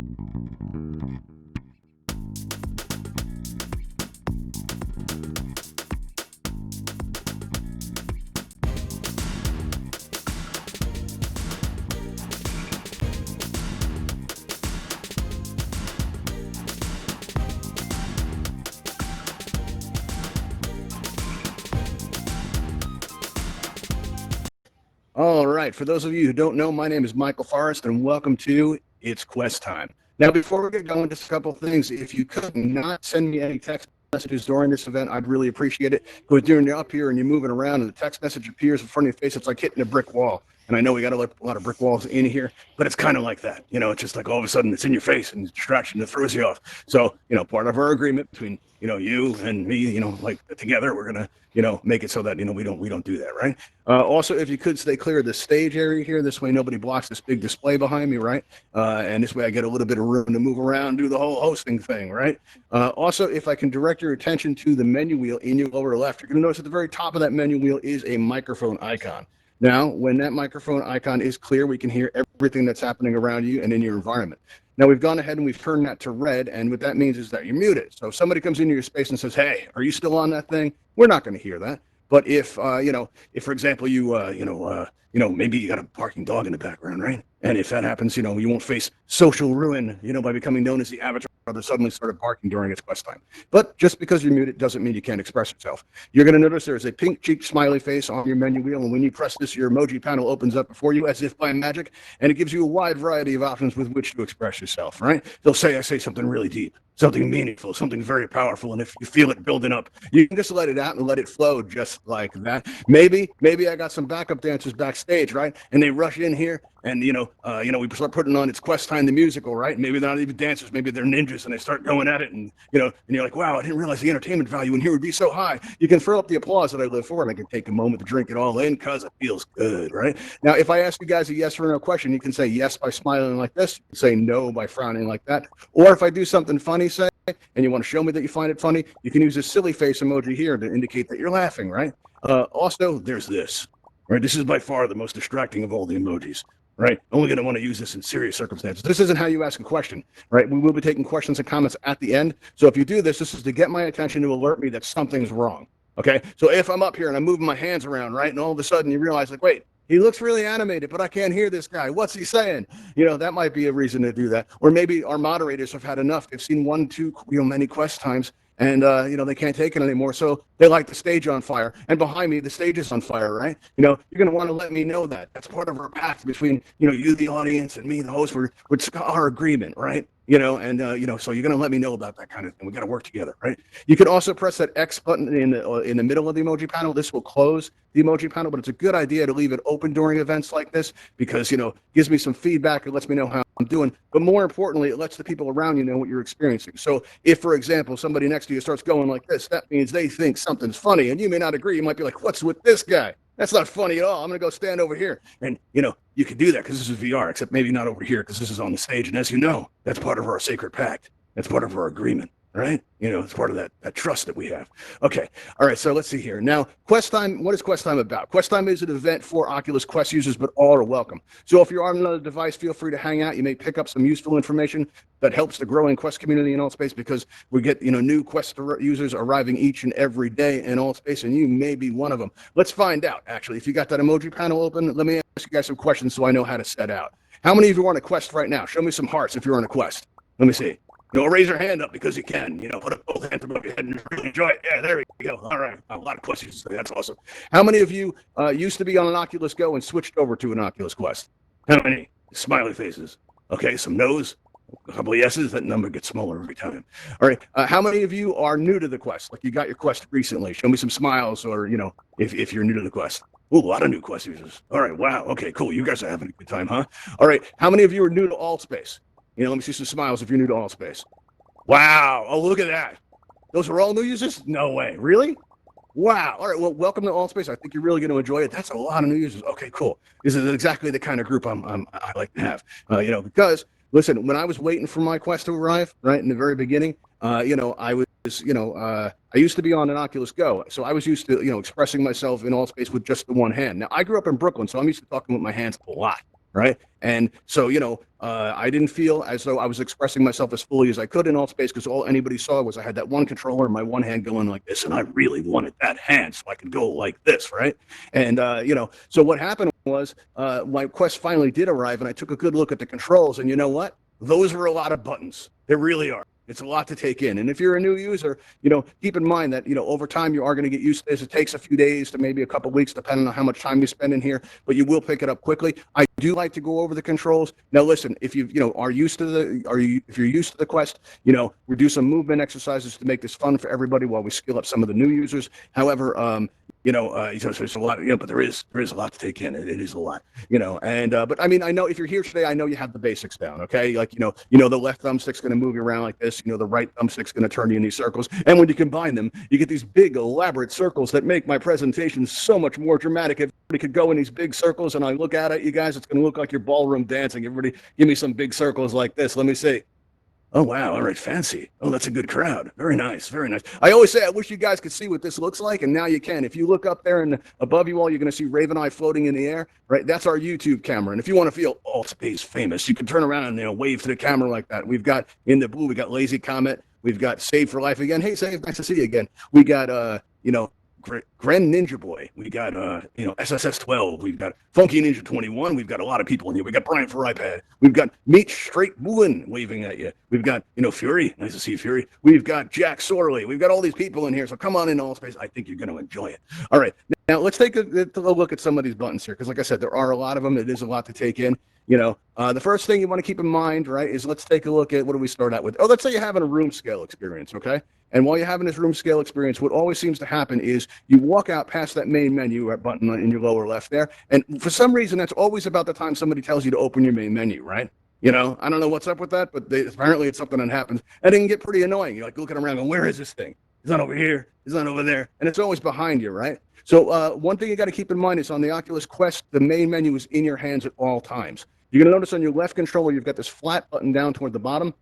All right, for those of you who don't know, my name is Michael Forrest, and welcome to It's Quest Time. Now, before we get going, just a couple of things. If you could not send me any text messages during this event, I'd really appreciate it. Because when you're up here and you're moving around and the text message appears in front of your face, it's like hitting a brick wall. And I know we got a lot of brick walls in here, but it's kind of like that. It's just like all of a sudden it's in your face and distraction that throws you off. So, part of our agreement between, you and me, like together, we're going to, make it so that, we don't do that, right? Also, if you could stay clear of the stage area here, this way nobody blocks this big display behind me, right? And this way I get a little bit of room to move around, do the whole hosting thing, right? Also, if I can direct your attention to the menu wheel in your lower left, you're going to notice at the very top of that menu wheel is a microphone icon. Now, when that microphone icon is clear, we can hear everything that's happening around you and in your environment. Now, we've gone ahead and we've turned that to red, and what that means is that you're muted. So if somebody comes into your space and says, hey, are you still on that thing? We're not going to hear that. But if, for example, maybe you got a barking dog in the background, right? And if that happens, you won't face social ruin, by becoming known as the avatar that suddenly started barking during its quest time. But just because you're muted doesn't mean you can't express yourself. You're going to notice there's a pink-cheeked smiley face on your menu wheel, and when you press this, your emoji panel opens up before you as if by magic, and it gives you a wide variety of options with which to express yourself, right? They'll say, I say something really deep, something meaningful, something very powerful, and if you feel it building up, you can just let it out and let it flow just like that. Maybe I got some backup dancers backstage, right? And they rush in here, and we start putting on It's Quest Time, the musical, right? Maybe they're not even dancers, maybe they're ninjas, and they start going at it, and and you're like, wow, I didn't realize the entertainment value in here would be so high. You can throw up the applause that I live for, and I can take a moment to drink it all in because it feels good, right? Now, if I ask you guys a yes or no question, you can say yes by smiling like this, you can say no by frowning like that, or if I do something funny, say, and you want to show me that you find it funny, you can use a silly face emoji here to indicate that you're laughing, right? Also, there's this, right? This is by far the most distracting of all the emojis. Right? Only going to want to use this in serious circumstances. This isn't how you ask a question, right? We will be taking questions and comments at the end. So if you do this, this is to get my attention, to alert me that something's wrong. Okay? So if I'm up here and I'm moving my hands around, right? And all of a sudden you realize, like, wait, he looks really animated, but I can't hear this guy. What's he saying? That might be a reason to do that. Or maybe our moderators have had enough. They've seen one, two, many quest times, and they can't take it anymore, so they light the stage on fire, and behind me the stage is on fire, right? You're going to want to let me know that. That's part of our pact between you, the audience, and me, the host. It's our agreement, right? So you're going to let me know about that kind of thing. We got to work together, right? You can also press that X button in the middle of the emoji panel. This will close the emoji panel, but it's a good idea to leave it open during events like this because, gives me some feedback. It lets me know how I'm doing. But more importantly, it lets the people around you know what you're experiencing. So if, for example, somebody next to you starts going like this, that means they think something's funny, and you may not agree. You might be like, what's with this guy? That's not funny at all. I'm going to go stand over here. And, you can do that because this is VR, except maybe not over here because this is on the stage. And as you know, that's part of our sacred pact. That's part of our agreement, right? It's part of that trust that we have. Okay. All right. So let's see here. Now, Quest Time, what is Quest Time about? Quest Time is an event for Oculus Quest users, but all are welcome. So if you're on another device, feel free to hang out. You may pick up some useful information that helps the growing Quest community in Altspace because we get, new Quest users arriving each and every day in Altspace, and you may be one of them. Let's find out, actually. If you got that emoji panel open, let me ask you guys some questions so I know how to set out. How many of you are on a Quest right now? Show me some hearts if you're on a Quest. Let me see. Raise your hand up because you can. Put up both hands above your head and really enjoy it. Yeah, there we go. All right. A lot of questions. That's awesome. How many of you used to be on an Oculus Go and switched over to an Oculus Quest? How many? Smiley faces. Okay, some no's. A couple of yeses. That number gets smaller every time. All right. How many of you are new to the Quest? Like you got your Quest recently. Show me some smiles or, if you're new to the Quest. Ooh, a lot of new Quest users. All right. Wow. Okay, cool. You guys are having a good time, huh? All right. How many of you are new to Altspace? Let me see some smiles if you're new to Altspace. Wow. Oh, look at that. Those are all new users? No way. Really? Wow. All right. Well, welcome to Altspace. I think you're really going to enjoy it. That's a lot of new users. Okay, cool. This is exactly the kind of group I like to have. Because listen, when I was waiting for my Quest to arrive, right in the very beginning, I used to be on an Oculus Go, so I was used to, expressing myself in Altspace with just the one hand. Now, I grew up in Brooklyn, so I'm used to talking with my hands a lot. right? And so, I didn't feel as though I was expressing myself as fully as I could in Altspace because all anybody saw was I had that one controller and my one hand going like this, and I really wanted that hand so I could go like this, right? And so what happened was my Quest finally did arrive, and I took a good look at the controls, and you know what? Those were a lot of buttons. They really are. It's a lot to take in. And if you're a new user, keep in mind that, over time you are going to get used to this. It takes a few days to maybe a couple weeks, depending on how much time you spend in here, but you will pick it up quickly. I do like to go over the controls. Now, listen, if if you're used to the Quest, we do some movement exercises to make this fun for everybody while we skill up some of the new users. However, there's a lot, but there is a lot to take in. It is a lot, but I mean, I know if you're here today, I know you have the basics down. Okay. Like, the left thumbstick's going to move you around like this, the right thumbstick's going to turn you in these circles. And when you combine them, you get these big elaborate circles that make my presentation so much more dramatic. Everybody could go in these big circles and I look at you guys, it's going to look like you're ballroom dancing. Everybody give me some big circles like this. Let me see. Oh, wow. All right. Fancy. Oh, that's a good crowd. Very nice. Very nice. I always say, I wish you guys could see what this looks like. And now you can. If you look up there and above you all, you're going to see Raven Eye floating in the air, right? That's our YouTube camera. And if you want to feel Altspace famous, you can turn around and wave to the camera like that. We've got in the blue, we got Lazy Comet. We've got Save for Life again. Hey, Save. Nice to see you again. We got, Gren Ninja Boy. We got SSS 12. We've got Funky Ninja 21. We've got a lot of people in here. We got Brian for iPad. We've got Meat Straight Woolen waving at you. We've got Fury. Nice to see you, Fury. We've got Jack Sorley. We've got all these people in here. So come on in, Altspace. I think you're going to enjoy it. All right. Now let's take a look at some of these buttons here, because like I said, there are a lot of them. It is a lot to take in. The first thing you want to keep in mind, right, is let's take a look at what do we start out with. Oh, let's say you're having a room scale experience, okay? And while you're having this room scale experience, what always seems to happen is you walk out past that main menu button in your lower left there, and for some reason, that's always about the time somebody tells you to open your main menu, right? I don't know what's up with that, but apparently it's something that happens, and it can get pretty annoying. You're like looking around going, where is this thing? It's not over here. It's not over there. And it's always behind you, right? So one thing you got to keep in mind is on the Oculus Quest, the main menu is in your hands at all times. You're going to notice on your left controller, you've got this flat button down toward the bottom.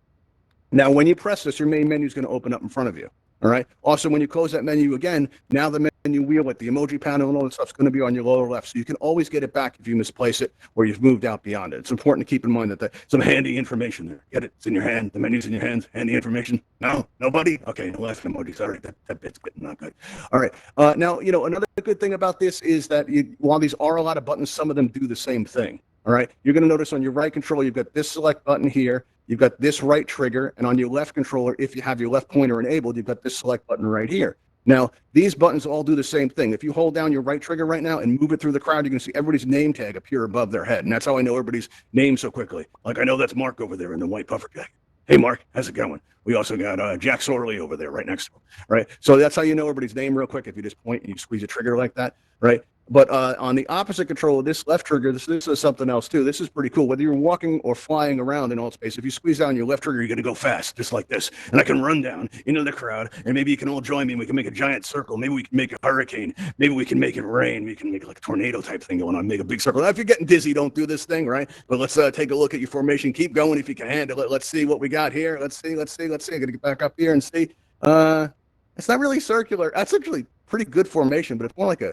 Now, when you press this, your main menu is going to open up in front of you. All right. Also, when you close that menu again, now the menu wheel with the emoji panel and all that stuff is going to be on your lower left. So you can always get it back if you misplace it or you've moved out beyond it. It's important to keep in mind that there's some handy information there. Get it? It's in your hand. The menu's in your hands. Handy information. No? Nobody? Okay. No left emojis. All right. That bit's good. Not good. All right. Now, another good thing about this is that while these are a lot of buttons, some of them do the same thing. All right. You're going to notice on your right controller, you've got this select button here. You've got this right trigger, and on your left controller, if you have your left pointer enabled, you've got this select button right here. Now, these buttons all do the same thing. If you hold down your right trigger right now and move it through the crowd, you're going to see everybody's name tag appear above their head, and that's how I know everybody's name so quickly. Like, I know that's Mark over there in the white puffer jacket. Hey, Mark, how's it going? We also got Jack Sorley over there right next to him, right? So that's how you know everybody's name real quick if you just point and you squeeze a trigger like that, right? But on the opposite control of this left trigger, this is something else too. This is pretty cool. Whether you're walking or flying around in Altspace, if you squeeze down your left trigger, you're going to go fast, just like this. And I can run down into the crowd, and maybe you can all join me, and we can make a giant circle. Maybe we can make a hurricane. Maybe we can make it rain. We can make like a tornado type thing going on, make a big circle. Now, if you're getting dizzy, don't do this thing, right? But let's take a look at your formation. Keep going if you can handle it. Let's see what we got here. Let's see. I'm going to get back up here and see. It's not really circular. That's actually pretty good formation, but it's more like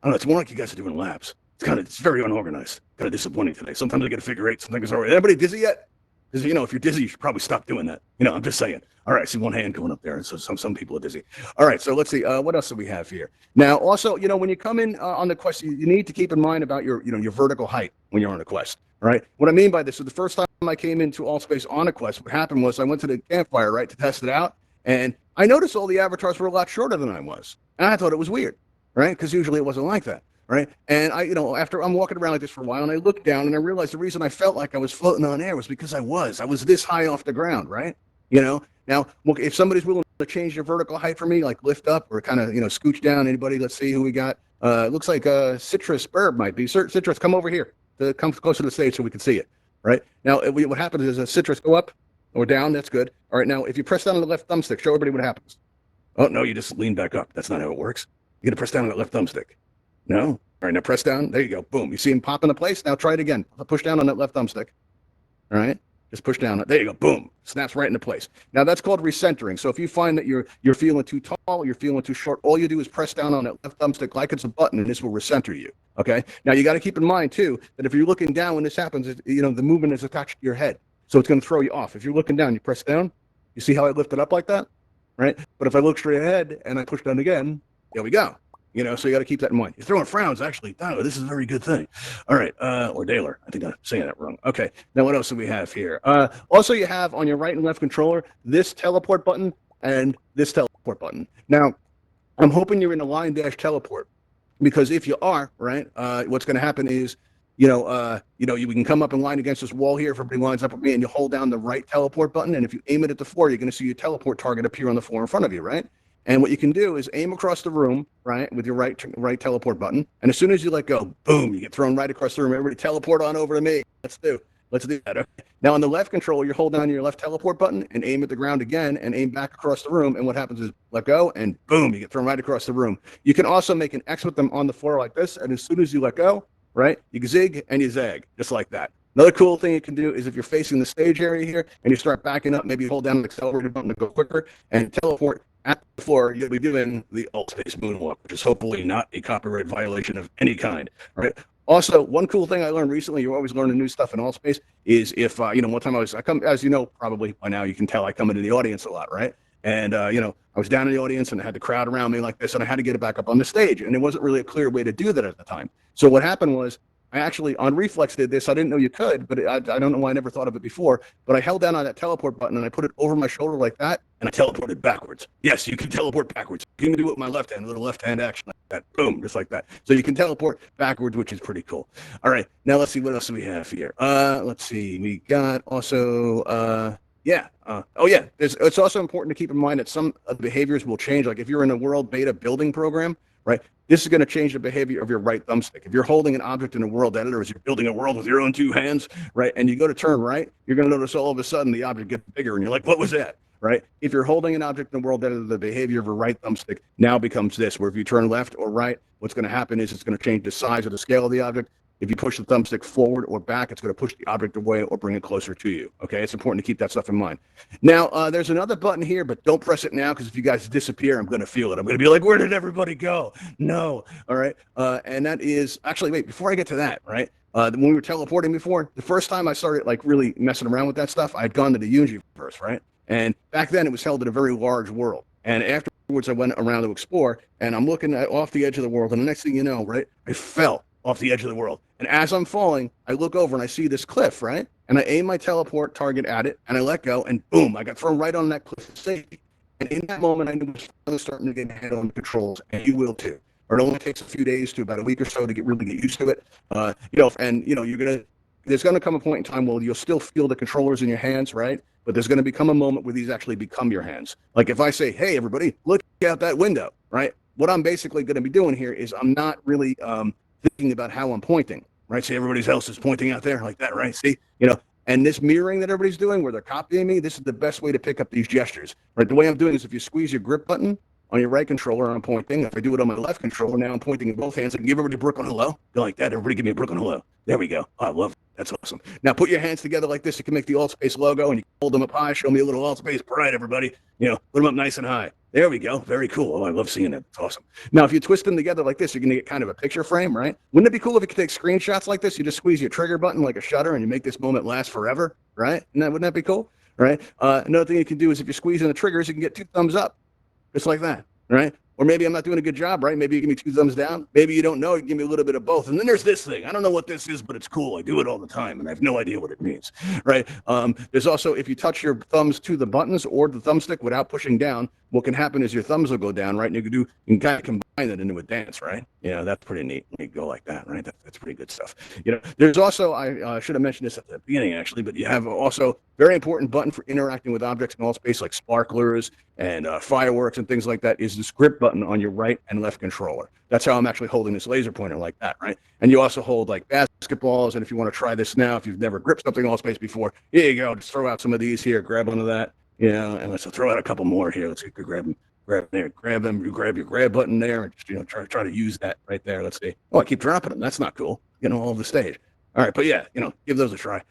I don't know, it's more like you guys are doing laps. It's very unorganized. Kind of disappointing today. Sometimes I get a figure eight, sometimes it's all right. Everybody dizzy yet? Because, if you're dizzy, you should probably stop doing that. I'm just saying. All right, I see one hand going up there, and so some people are dizzy. All right, so let's see. What else do we have here? Now, also, when you come in on the Quest, you need to keep in mind about your vertical height when you're on a Quest. All right, what I mean by this is the first time I came into Altspace on a Quest, what happened was I went to the campfire, right, to test it out, and I noticed all the avatars were a lot shorter than I was, and I thought it was weird. Right? Because usually it wasn't like that, right? And after I'm walking around like this for a while, and I looked down and I realized the reason I felt like I was floating on air was because I was this high off the ground, right? Now, if somebody's willing to change their vertical height for me, like lift up or kind of, scooch down, anybody, let's see who we got. It looks like Citrus Burb might be. Citrus, come over here. Come closer to the stage so we can see it, right? Now, what happens is a Citrus go up or down. That's good. All right, now, if you press down on the left thumbstick, show everybody what happens. Oh, no, you just lean back up. That's not how it works. You got to press down on that left thumbstick. No? All right, now press down. There you go. Boom. You see him pop into place? Now try it again. Push down on that left thumbstick. All right? just push down. There you go. Boom. Snaps right into place. Now that's called recentering. So if you find that you're feeling too tall, you're feeling too short, all you do is press down on that left thumbstick like it's a button, and this will recenter you. Okay. Now you got to keep in mind too that if you're looking down when this happens, the movement is attached to your head, so it's going to throw you off. If you're looking down, you press down. You see how I lift it up like that, right? But if I look straight ahead and I push down again, there we go. So you got to keep that in mind. You're throwing frowns, actually. Oh, this is a very good thing. All right. Or Daler. I think I'm saying that wrong. Okay. Now, what else do we have here? Also, you have on your right and left controller this teleport button and this teleport button. Now, I'm hoping you're in a line dash teleport, because if you are, right, what's going to happen is, we can come up in line against this wall here. If everybody lines up with me, and you hold down the right teleport button, and if you aim it at the floor, you're going to see your teleport target appear on the floor in front of you, right? And what you can do is aim across the room, right, with your right teleport button. And as soon as you let go, boom, you get thrown right across the room. Everybody teleport on over to me. Let's do that. Okay. Now on the left controller, you hold down your left teleport button and aim at the ground again and aim back across the room. And what happens is let go and boom, you get thrown right across the room. You can also make an X with them on the floor like this. And as soon as you let go, right, you zig and you zag, just like that. Another cool thing you can do is if you're facing the stage area here and you start backing up, maybe you hold down the accelerator button to go quicker and teleport at the floor, you'll be doing the Altspace moonwalk, which is hopefully not a copyright violation of any kind, right? Also, one cool thing I learned recently, you're always learning new stuff in Altspace, is if, one time I come, as you know, probably by now you can tell I come into the audience a lot, right? And, I was down in the audience and I had the crowd around me like this, and I had to get it back up on the stage. And there wasn't really a clear way to do that at the time. So what happened was, I actually, on reflex, did this. I didn't know you could, but I don't know why I never thought of it before. But I held down on that teleport button and I put it over my shoulder like that, and I teleported backwards. Yes, you can teleport backwards. You can do it with my left hand, a little left hand action like that. Boom, just like that. So you can teleport backwards, which is pretty cool. All right, now let's see what else we have here. Let's see. We got also. It's also important to keep in mind that some of the behaviors will change. Like if you're in a world beta building program, right? This is going to change the behavior of your right thumbstick. If you're holding an object in a world editor, as you're building a world with your own two hands, right, and you go to turn right, you're going to notice all of a sudden the object gets bigger, and you're like, what was that, right? If you're holding an object in a world editor, the behavior of your right thumbstick now becomes this, where if you turn left or right, what's going to happen is it's going to change the size or the scale of the object. If you push the thumbstick forward or back, it's going to push the object away or bring it closer to you. Okay, it's important to keep that stuff in mind. Now, there's another button here, but don't press it now, because if you guys disappear, I'm going to feel it. I'm going to be like, where did everybody go? No. All right. And that is actually, wait, before I get to that, right? When we were teleporting before, the first time I started like really messing around with that stuff, I had gone to the universe, right? And back then it was held in a very large world. And afterwards, I went around to explore, and I'm looking off the edge of the world. And the next thing you know, right, I fell off the edge of the world. And as I'm falling, I look over and I see this cliff, right? And I aim my teleport target at it, and I let go, and boom, I got thrown right on that cliff of safety. And in that moment, I knew I was starting to get ahead on the controls, and you will too. Or it only takes a few days to about a week or so to really get used to it. There's going to come a point in time where you'll still feel the controllers in your hands, right? But there's going to become a moment where these actually become your hands. Like if I say, hey, everybody, look out that window, right? What I'm basically going to be doing here is I'm not really thinking about how I'm pointing, right? See, everybody else is pointing out there like that, right? See, and this mirroring that everybody's doing where they're copying me, this is the best way to pick up these gestures, right? The way I'm doing is if you squeeze your grip button on your right controller, I'm pointing. If I do it on my left controller, now I'm pointing in both hands. I can give everybody a Brooklyn hello. Go like that. Everybody give me a Brooklyn hello. There we go. Oh, I love it. That's awesome. Now put your hands together like this. You can make the Altspace logo, and you hold them up high. Show me a little Altspace pride, everybody. Put them up nice and high. There we go. Very cool. Oh, I love seeing it. It's awesome. Now, if you twist them together like this, you're going to get kind of a picture frame, right? Wouldn't it be cool if you could take screenshots like this? You just squeeze your trigger button like a shutter, and you make this moment last forever, right? Wouldn't that be cool? Right? Another thing you can do is if you're squeezing the triggers, you can get 2 thumbs up, just like that, right? Or maybe I'm not doing a good job, right? Maybe you give me 2 thumbs down. Maybe you don't know. You give me a little bit of both. And then there's this thing. I don't know what this is, but it's cool. I do it all the time, and I have no idea what it means, right? There's also, if you touch your thumbs to the buttons or the thumbstick without pushing down, what can happen is your thumbs will go down, right? And you can kind of combine that into a dance, right? That's pretty neat. You go like that, right? That's pretty good stuff. There's also, I should have mentioned this at the beginning, actually, but you have also very important button for interacting with objects in Altspace, like sparklers and fireworks and things like that, is the grip button on your right and left controller. That's how I'm actually holding this laser pointer like that, right? And you also hold like basketballs, and if you want to try this now, if you've never gripped something in Altspace before, here you go. Just throw out some of these here, grab onto that, and let's throw out a couple more here. Let's grab them. Grab them. You grab your grab button there, and just try to use that right there. Let's see. Oh, I keep dropping them. That's not cool. All over the stage. All right, but yeah, give those a try.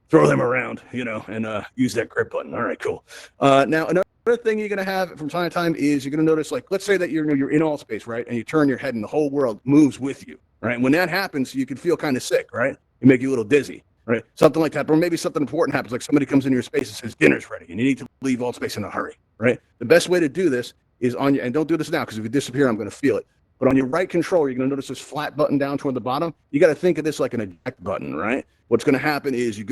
throw them around, and use that grip button. All right, cool. Now, another thing you're going to have from time to time is you're going to notice, like, let's say that you're in Altspace, right? And you turn your head and the whole world moves with you, right? When that happens, you can feel kind of sick, right? It make you a little dizzy, right? Something like that. Or maybe something important happens, like somebody comes into your space and says, dinner's ready, and you need to leave Altspace in a hurry, right? The best way to do this is and don't do this now, because if you disappear, I'm going to feel it. But on your right controller, you're going to notice this flat button down toward the bottom. You got to think of this like an eject button, right? What's going to happen is you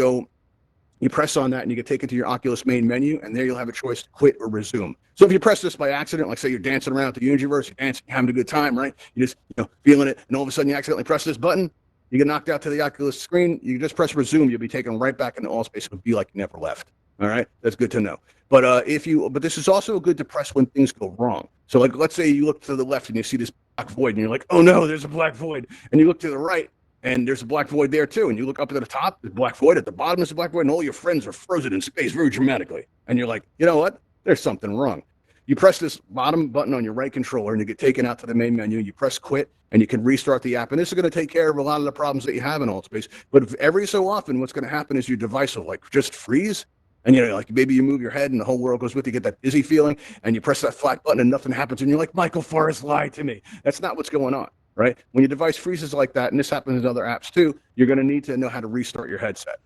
press on that and you get taken to your Oculus main menu, and there you'll have a choice to quit or resume. So if you press this by accident, like say you're dancing around at the Universe, you're dancing, you're having a good time, right? You're just feeling it, and all of a sudden you accidentally press this button, you get knocked out to the Oculus screen, you just press resume, you'll be taken right back into Altspace. It'll be like you never left. All right, that's good to know. But but this is also good to press when things go wrong. So like, let's say you look to the left and you see this black void, and you're like, oh no, there's a black void. And you look to the right, and there's a black void there too. And you look up at the top, there's a black void. At the bottom is a black void, and all your friends are frozen in space very dramatically. And you're like, you know what? There's something wrong. You press this bottom button on your right controller, and you get taken out to the main menu. You press quit, and you can restart the app. And this is going to take care of a lot of the problems that you have in Altspace. But if every so often, what's going to happen is your device will like just freeze. And like maybe you move your head and the whole world goes with you, get that dizzy feeling, and you press that flat button and nothing happens, and you're like, Michael Forrest lied to me. That's not what's going on, right? When your device freezes like that, and this happens in other apps too, you're going to need to know how to restart your headset.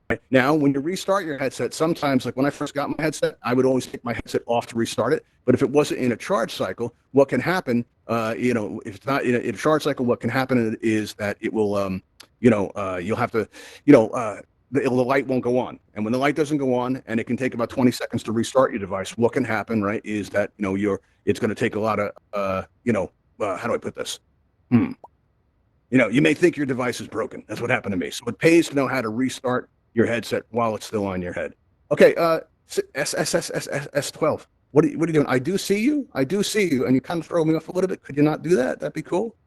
Right? Now, when you restart your headset, sometimes, like when I first got my headset, I would always take my headset off to restart it. But if it wasn't in a charge cycle, what can happen, if it's not in a charge cycle, what can happen is that it will, you'll have to, the light won't go on. And when the light doesn't go on, and it can take about 20 seconds to restart your device, what can happen, right, is that, it's going to take a lot of, how do I put this? You may think your device is broken. That's what happened to me. So it pays to know how to restart your headset while it's still on your head. Okay, S12. What are you doing? I do see you, and you kind of throw me off a little bit. Could you not do that? That'd be cool.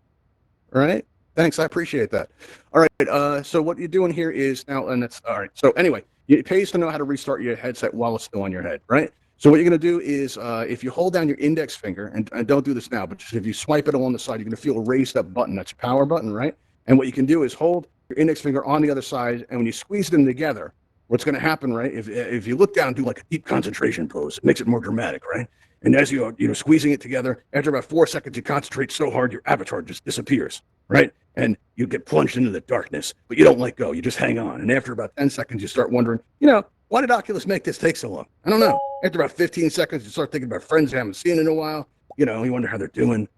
All right. Thanks, I appreciate that. All right, so what you're doing here is now, and that's all right. So anyway, it pays to know how to restart your headset while it's still on your head, right? So what you're going to do is, if you hold down your index finger, and don't do this now, but just if you swipe it along the side, you're going to feel a raised up button. That's your power button, right? And what you can do is hold your index finger on the other side, and when you squeeze them together, what's going to happen, right? If you look down and do like a deep concentration pose, it makes it more dramatic, right? And as you're squeezing it together, after about 4 seconds, you concentrate so hard, your avatar just disappears, right? And you get plunged into the darkness, but you don't let go. You just hang on. And after about 10 seconds, you start wondering, why did Oculus make this take so long? I don't know. After about 15 seconds, you start thinking about friends you haven't seen in a while. You wonder how they're doing.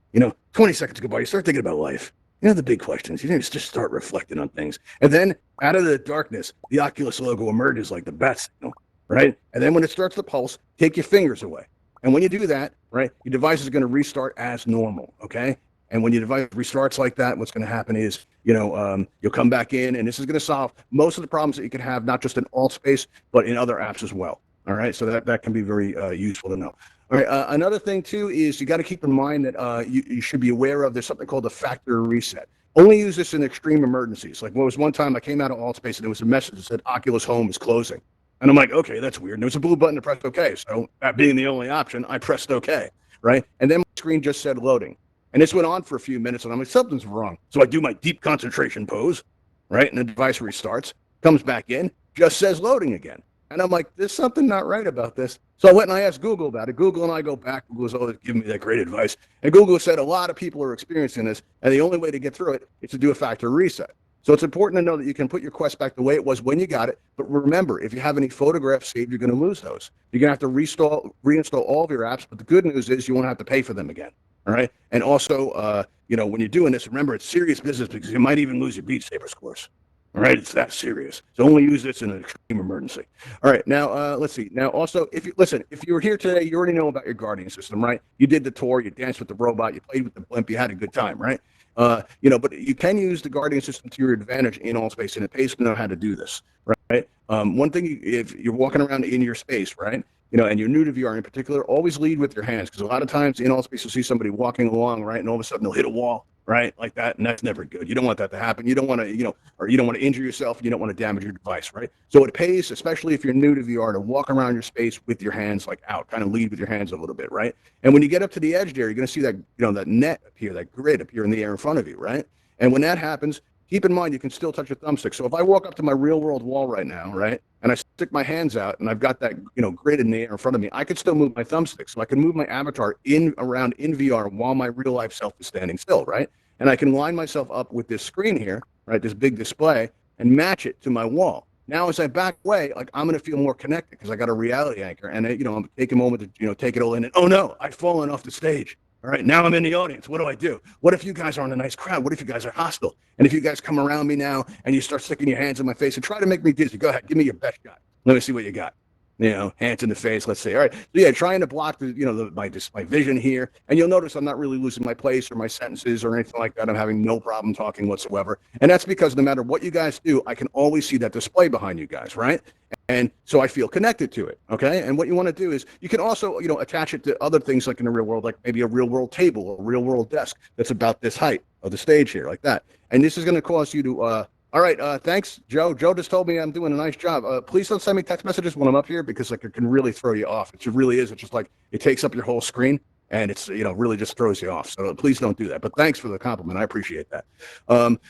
20 seconds go by, you start thinking about life. The big questions. You just start reflecting on things. And then out of the darkness, the Oculus logo emerges like the bat signal, right? And then when it starts to pulse, take your fingers away. And when you do that, right, your device is going to restart as normal, okay? And when your device restarts like that, what's going to happen is, you'll come back in, and this is going to solve most of the problems that you can have, not just in Altspace, but in other apps as well. All right, so that can be very useful to know. All right, another thing too is you got to keep in mind that you should be aware of, there's something called a factory reset. Only use this in extreme emergencies. Like, was one time I came out of Altspace and there was a message that said Oculus Home is closing. And I'm like, okay, that's weird. And there was a blue button to press OK. So that being the only option, I pressed OK, right? And then my screen just said loading. And this went on for a few minutes, and I'm like, something's wrong. So I do my deep concentration pose, right? And the device restarts, comes back in, just says loading again. And I'm like, there's something not right about this. So I went and I asked Google about it. Google and I go back. Google's always giving me that great advice. And Google said a lot of people are experiencing this, and the only way to get through it is to do a factory reset. So it's important to know that you can put your Quest back the way it was when you got it. But remember, if you have any photographs saved, you're going to lose those. You're going to have to reinstall all of your apps. But the good news is you won't have to pay for them again. All right. And also, when you're doing this, remember, it's serious business because you might even lose your Beat Saber scores. All right. It's that serious. So only use this in an extreme emergency. All right. Now, let's see. Now, also, if you were here today, you already know about your Guardian system, right? You did the tour, you danced with the robot, you played with the blimp, you had a good time, right? But you can use the Guardian system to your advantage in Altspace, and it pays to know how to do this, right? One thing, if you're walking around in your space, right, and you're new to VR in particular, always lead with your hands, because a lot of times in Altspace you'll see somebody walking along, right, and all of a sudden they'll hit a wall, right, like that, and that's never good. You don't want that to happen. You don't want to, or you don't want to injure yourself. You don't want to damage your device, right? So it pays, especially if you're new to VR, to walk around your space with your hands like out, kind of lead with your hands a little bit, right? And when you get up to the edge there, you're going to see that, that net appear, that grid appear in the air in front of you, right? And when that happens, keep in mind you can still touch a thumbstick. So if I walk up to my real world wall right now, right, and I stick my hands out and I've got that, grid in the air in front of me, I could still move my thumbstick. So I can move my avatar around in VR while my real life self is standing still, right? And I can line myself up with this screen here, right, this big display, and match it to my wall. Now, as I back away, like I'm going to feel more connected because I got a reality anchor, and I'm take a moment to take it all in. And oh no, I've fallen off the stage. All right, now I'm in the audience. What do I do? What if you guys aren't a nice crowd? What if you guys are hostile? And if you guys come around me now and you start sticking your hands in my face and try to make me dizzy, go ahead, give me your best shot. Let me see what you got. Hands in the face, let's say. All right. So yeah, trying to block my vision here. And you'll notice I'm not really losing my place or my sentences or anything like that. I'm having no problem talking whatsoever. And that's because no matter what you guys do, I can always see that display behind you guys, right? And so I feel connected to it, okay? And what you want to do is you can also, attach it to other things like in the real world, like maybe a real world table or a real world desk that's about this height of the stage here, like that. And this is going to cause you to all right, thanks, Joe. Joe just told me I'm doing a nice job. Please don't send me text messages when I'm up here because it can really throw you off. It really is. It's just like it takes up your whole screen and it's really just throws you off. So please don't do that. But thanks for the compliment. I appreciate that.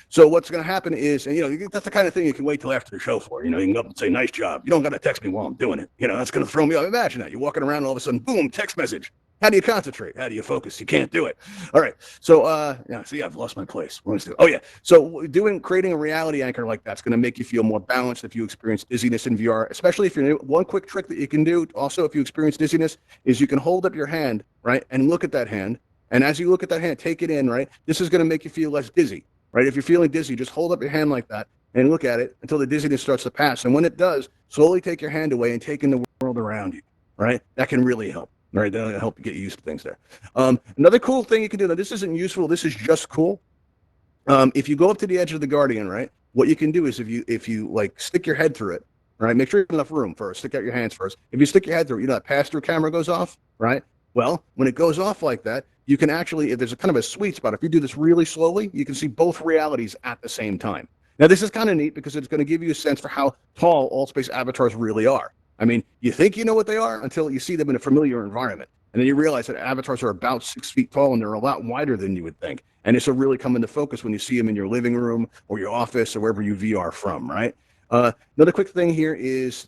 So what's going to happen is, and that's the kind of thing you can wait till after the show for. You can go up and say, "Nice job." You don't got to text me while I'm doing it. That's going to throw me off. Imagine that you're walking around and all of a sudden, boom, text message. How do you concentrate? How do you focus? You can't do it. All right. So, see, I've lost my place. Oh, yeah. So creating a reality anchor like that's going to make you feel more balanced if you experience dizziness in VR, especially if you're new. One quick trick that you can do also if you experience dizziness is you can hold up your hand, right, and look at that hand. And as you look at that hand, take it in, right? This is going to make you feel less dizzy, right? If you're feeling dizzy, just hold up your hand like that and look at it until the dizziness starts to pass. And when it does, slowly take your hand away and take in the world around you, right? That can really help. All right, that'll help you get used to things there. Another cool thing you can do, now this isn't useful, this is just cool. If you go up to the edge of the Guardian, right, what you can do is if you like stick your head through it, right, make sure you have enough room first, stick out your hands first. If you stick your head through it, that pass-through camera goes off, right? Well, when it goes off like that, you can actually, if there's a kind of a sweet spot, if you do this really slowly, you can see both realities at the same time. Now, this is kind of neat because it's going to give you a sense for how tall Altspace avatars really are. I mean, you think you know what they are until you see them in a familiar environment. And then you realize that avatars are about 6 feet tall and they're a lot wider than you would think. And this will really come into focus when you see them in your living room or your office or wherever you VR from, right? Another quick thing here is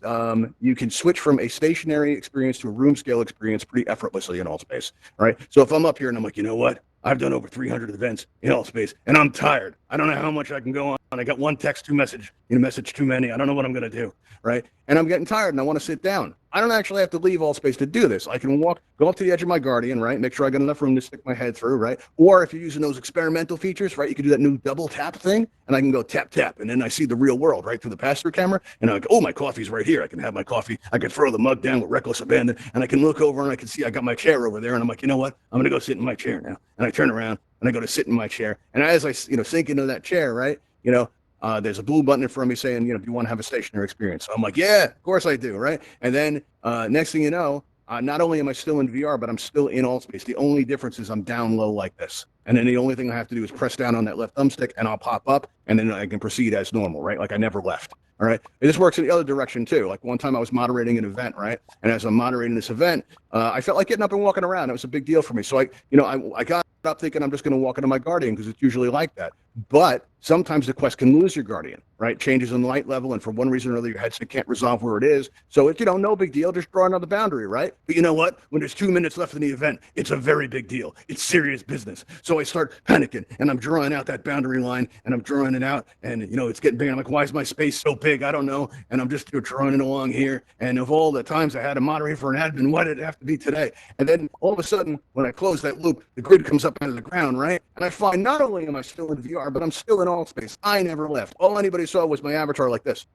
you can switch from a stationary experience to a room scale experience pretty effortlessly in Altspace, right? So if I'm up here and I'm like, you know what? I've done over 300 events in Altspace and I'm tired. I don't know how much I can go on. I got one text, two message, message too many. I don't know what I'm going to do, right? And I'm getting tired and I want to sit down. I don't actually have to leave Altspace to do this. I can go up to the edge of my Guardian, right? Make sure I got enough room to stick my head through, right? Or if you're using those experimental features, right? You can do that new double tap thing and I can go tap, tap. And then I see the real world right through the pass-through camera. And I'm like, oh, my coffee's right here. I can have my coffee. I can throw the mug down with reckless abandon. And I can look over and I can see I got my chair over there. And I'm like, you know what? I'm going to go sit in my chair now. And I turn around and I go to sit in my chair. And as I, sink into that chair, right? There's a blue button in front of me saying, do you want to have a stationary experience? So I'm like, yeah, of course I do, right? And then next thing you know, not only am I still in VR, but I'm still in Altspace. The only difference is I'm down low like this. And then the only thing I have to do is press down on that left thumbstick and I'll pop up and then I can proceed as normal, right? Like I never left. All right. And this works in the other direction too. Like one time I was moderating an event, right? And as I'm moderating this event, I felt like getting up and walking around. It was a big deal for me. So I got up thinking I'm just going to walk into my Guardian because it's usually like that. But sometimes the Quest can lose your Guardian, right? Changes in light level, and for one reason or another, your headset can't resolve where it is. So it's, no big deal. Just draw another boundary, right? But you know what? When there's 2 minutes left in the event, it's a very big deal. It's serious business. So I start panicking, and I'm drawing out that boundary line, and I'm drawing it out, and it's getting big. I'm like, why is my space so big? I don't know. And I'm just drawing it along here. And of all the times I had to moderate for an admin, why did it have to be today? And then all of a sudden, when I close that loop, the grid comes up out of the ground, right? And I find not only am I still in VR, but I'm still in Altspace. I never left. All anybody saw was my avatar like this.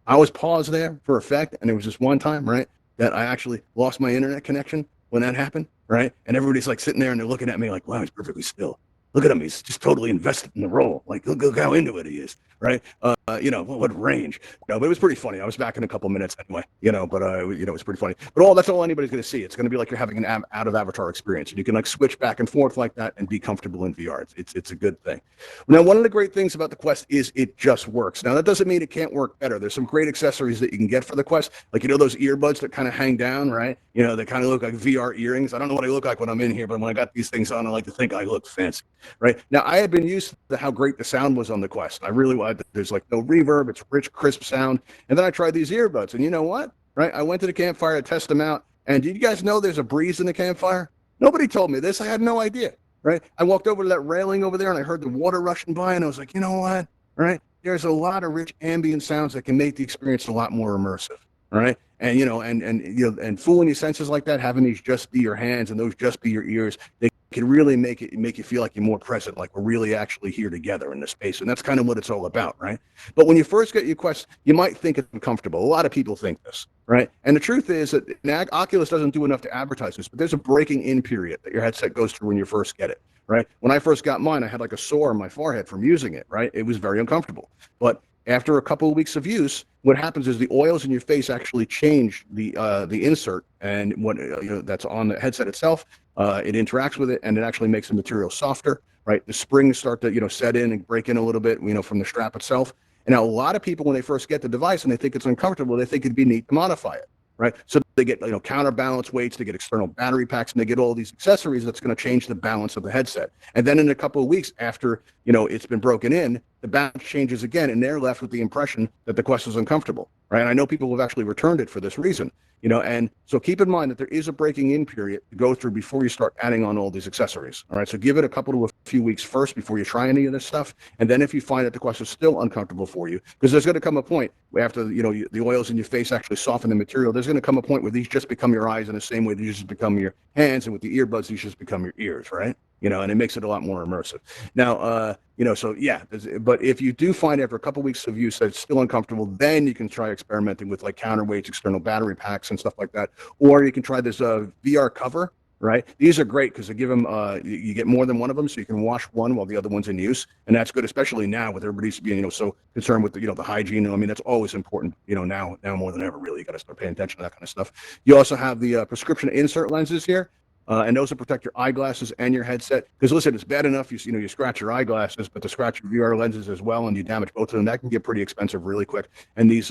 I was paused there for effect, and there was this one time, right, that I actually lost my internet connection when that happened, right? And everybody's like sitting there and they're looking at me like, wow, he's perfectly still. Look at him. He's just totally invested in the role. Like, look how into it he is, right? what range? But it was pretty funny. I was back in a couple minutes anyway, but it was pretty funny. But that's all anybody's going to see. It's going to be like you're having an out of avatar experience, and you can like switch back and forth like that and be comfortable in VR. It's a good thing. Now, one of the great things about the Quest is it just works. Now, that doesn't mean it can't work better. There's some great accessories that you can get for the Quest, like those earbuds that kind of hang down, right? They kind of look like VR earrings. I don't know what I look like when I'm in here, but when I got these things on, I like to think I look fancy, right? Now, I had been used to how great the sound was on the Quest. I really wanted. There's like no reverb. It's rich, crisp sound. And then I tried these earbuds, and you know what? Right? I went to the campfire to test them out. And did you guys know there's a breeze in the campfire? Nobody told me this. I had no idea. Right? I walked over to that railing over there, and I heard the water rushing by, and I was like, you know what? Right? There's a lot of rich ambient sounds that can make the experience a lot more immersive. Right? And and fooling your senses like that, having these just be your hands and those just be your ears, they can really make you feel like you're more present, like we're really actually here together in this space. And that's kind of what it's all about, right? But when you first get your Quest, you might think it's uncomfortable. A lot of people think this, right? And the truth is that Oculus doesn't do enough to advertise this, but there's a breaking in period that your headset goes through when you first get it, right? When I first got mine, I had like a sore on my forehead from using it, right? It was very uncomfortable. But after a couple of weeks of use, what happens is the oils in your face actually change the insert, and what that's on the headset itself. It interacts with it, and it actually makes the material softer. Right, the springs start to set in and break in a little bit, from the strap itself. And now a lot of people, when they first get the device and they think it's uncomfortable, they think it'd be neat to modify it. Right, so they get counterbalance weights, they get external battery packs, and they get all these accessories that's going to change the balance of the headset. And then in a couple of weeks after it's been broken in, the balance changes again, and they're left with the impression that the Quest is uncomfortable. Right, and I know people who have actually returned it for this reason. And so keep in mind that there is a breaking in period to go through before you start adding on all these accessories. All right, so give it a couple to a few weeks first before you try any of this stuff. And then if you find that the Quest is still uncomfortable for you, because there's going to come a point where after, the oils in your face actually soften the material, there's going to come a point where these just become your eyes in the same way these just become your hands. And with the earbuds, these just become your ears, right? And it makes it a lot more immersive. Now, so yeah, but if you do find after a couple of weeks of use that it's still uncomfortable, then you can try experimenting with like counterweights, external battery packs and stuff like that. Or you can try this VR cover, right? These are great because they give them, you get more than one of them, so you can wash one while the other one's in use. And that's good, especially now with everybody's being, so concerned with the hygiene. I mean, that's always important, now more than ever, really. You got to start paying attention to that kind of stuff. You also have the prescription insert lenses here. And those will protect your eyeglasses and your headset. Because listen, it's bad enough you scratch your eyeglasses, but to scratch your VR lenses as well, and you damage both of them, that can get pretty expensive really quick. And these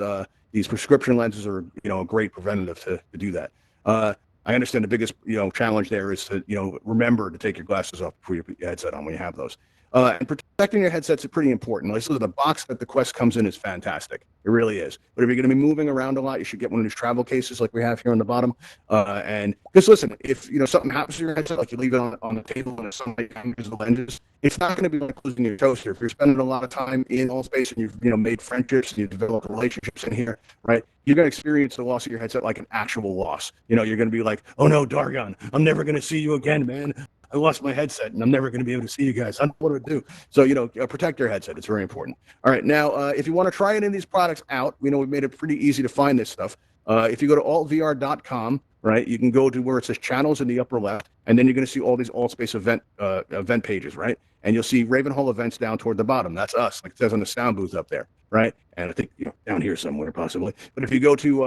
prescription lenses are a great preventative to do that. I understand the biggest challenge there is to remember to take your glasses off before you put your headset on when you have those. And protecting your headsets is pretty important. Like, so the box that the Quest comes in is fantastic. It really is. But if you're going to be moving around a lot, you should get one of these travel cases like we have here on the bottom. And because listen, if something happens to your headset, like you leave it on the table and sunlight damages the lenses, it's not going to be like losing your toaster. If you're spending a lot of time in Altspace and you've made friendships and you've developed relationships in here, right? You're going to experience the loss of your headset like an actual loss. You're going to be like, oh no, Dargon, I'm never going to see you again, man. I lost my headset and I'm never going to be able to see you guys. I don't know what to do. So, protect your headset. It's very important. All right. Now, if you want to try any of these products out, we've made it pretty easy to find this stuff. If you go to altvr.com, right, you can go to where it says channels in the upper left, and then you're going to see all these Altspace event pages, right? And you'll see Ravenhall events down toward the bottom. That's us, like it says on the sound booth up there, right? And I think down here somewhere possibly. But if you go to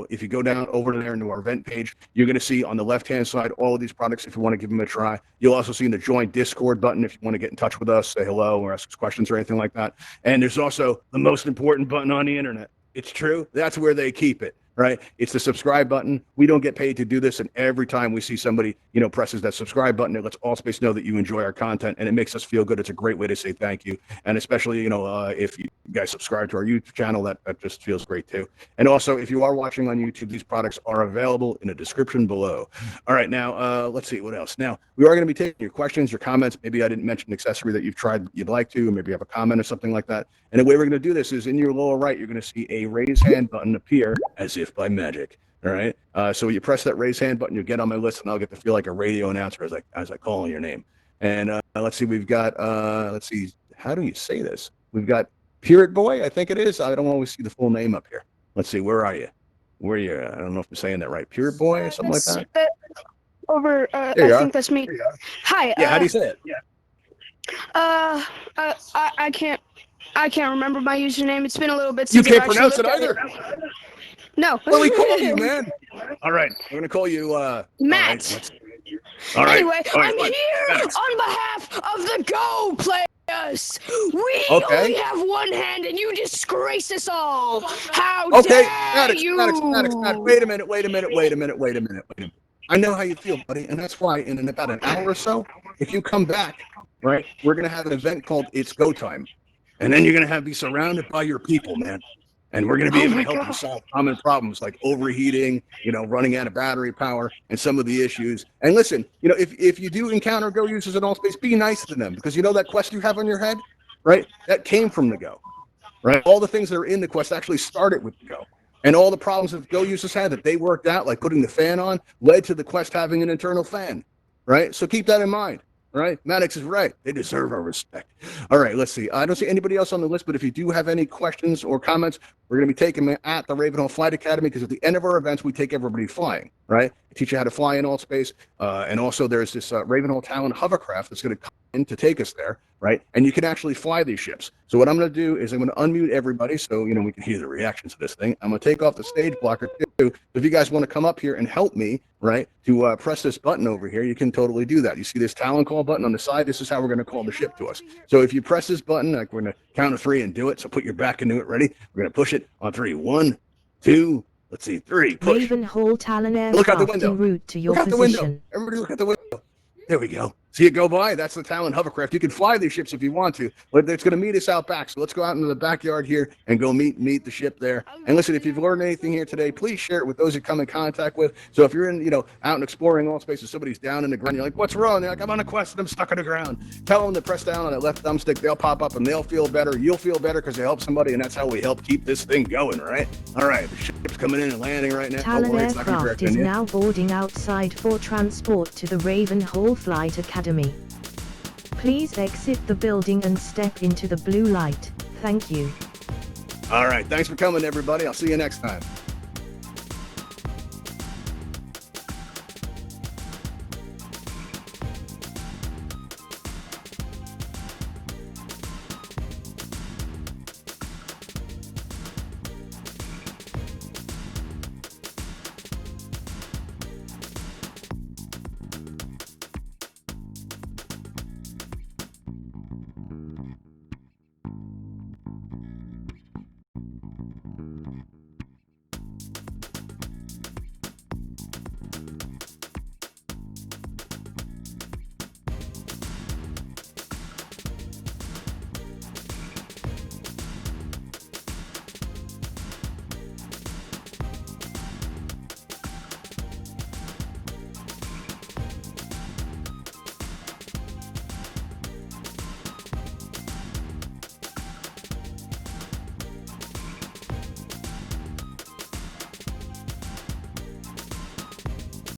if you go down over there into our event page, you're going to see on the left-hand side all of these products if you want to give them a try. You'll also see in the join Discord button if you want to get in touch with us, say hello, or ask us questions or anything like that. And there's also the most important button on the internet. It's true. That's where they keep it. Right? It's the subscribe button. We don't get paid to do this. And every time we see somebody, presses that subscribe button, it lets Altspace know that you enjoy our content, and it makes us feel good. It's a great way to say thank you. And especially, if you guys subscribe to our YouTube channel, that just feels great too. And also, if you are watching on YouTube, these products are available in the description below. All right. Now, let's see what else. Now, we are going to be taking your questions, your comments. Maybe I didn't mention an accessory that you've tried you'd like to, or maybe you have a comment or something like that. And the way we're going to do this is in your lower right, you're going to see a raise hand button appear as if by magic. All right. So you press that raise hand button, you'll get on my list, and I'll get to feel like a radio announcer as I call on your name. And let's see, we've got how do you say this? We've got Pirate Boy, I think it is. I don't always see the full name up here. Let's see, where are you? Where are you? I don't know if I'm saying that right. Pirate Boy or something like that. I think that's me. Hi. Yeah. How do you say it? Yeah. I can't I can't remember my username. It's been a little bit You since can't I've actually pronounce it looked at either. No. What do we call you, man? All right, we're gonna call you Matt. All right. Anyway, I'm fine. here Matt. on behalf of the Go players. We Okay. only have one hand, and you disgrace us all. How Okay, dare you? Maddox, wait a minute. I know how you feel, buddy, and that's why in about an hour or so, if you come back, right, we're gonna have an event called It's Go Time, and then you're gonna be surrounded by your people, man, and we're gonna be able to help you solve common problems like overheating, running out of battery power, and some of the issues. And listen, if you do encounter Go users in Altspace, be nice to them because that quest you have on your head, right, that came from the Go. Right, all the things that are in the quest actually started with the Go, and all the problems that Go users had that they worked out, like putting the fan on, led to the quest having an internal fan. Right, so keep that in mind. Right, Maddox is right; they deserve our respect. All right, let's see. I don't see anybody else on the list, but if you do have any questions or comments, we're going to be taking them at the Ravenhall Flight Academy because at the end of our events, we take everybody flying. Right, teach you how to fly in Altspace, and also there's this Ravenhall Talon hovercraft that's going to come in to take us there. Right, and you can actually fly these ships. So what I'm going to do is I'm going to unmute everybody so we can hear the reactions to this thing. I'm going to take off the stage blocker too. If you guys want to come up here and help me, right, to press this button over here, you can totally do that. You see this Talon Call button on the side? This is how we're going to call the ship to us. So if you press this button, like we're going to count to 3 and do it. So put your back into it. Ready? We're going to push it on 3. 1, 2. Let's see, 3. Push. Ravenhall Talon Look out the aircraft window. en route to your Look out the position. window. Everybody look out the window. There we go. See it go by? That's the Talon hovercraft. You can fly these ships if you want to, but it's going to meet us out back. So let's go out into the backyard here and go meet the ship there. And listen, if you've learned anything here today, please share it with those you come in contact with. So if you're out and exploring Altspace and somebody's down in the ground, you're like, what's wrong? They're like, I'm on a quest and I'm stuck on the ground. Tell them to press down on that left thumbstick. They'll pop up and they'll feel better. You'll feel better because they help somebody, and that's how we help keep this thing going, right? All right, the ship's coming in and landing right now. Talon aircraft is now boarding outside for transport to the Ravenhall Flight Academy. Please exit the building and step into the blue light. Thank you. All right, thanks for coming, everybody. I'll see you next time.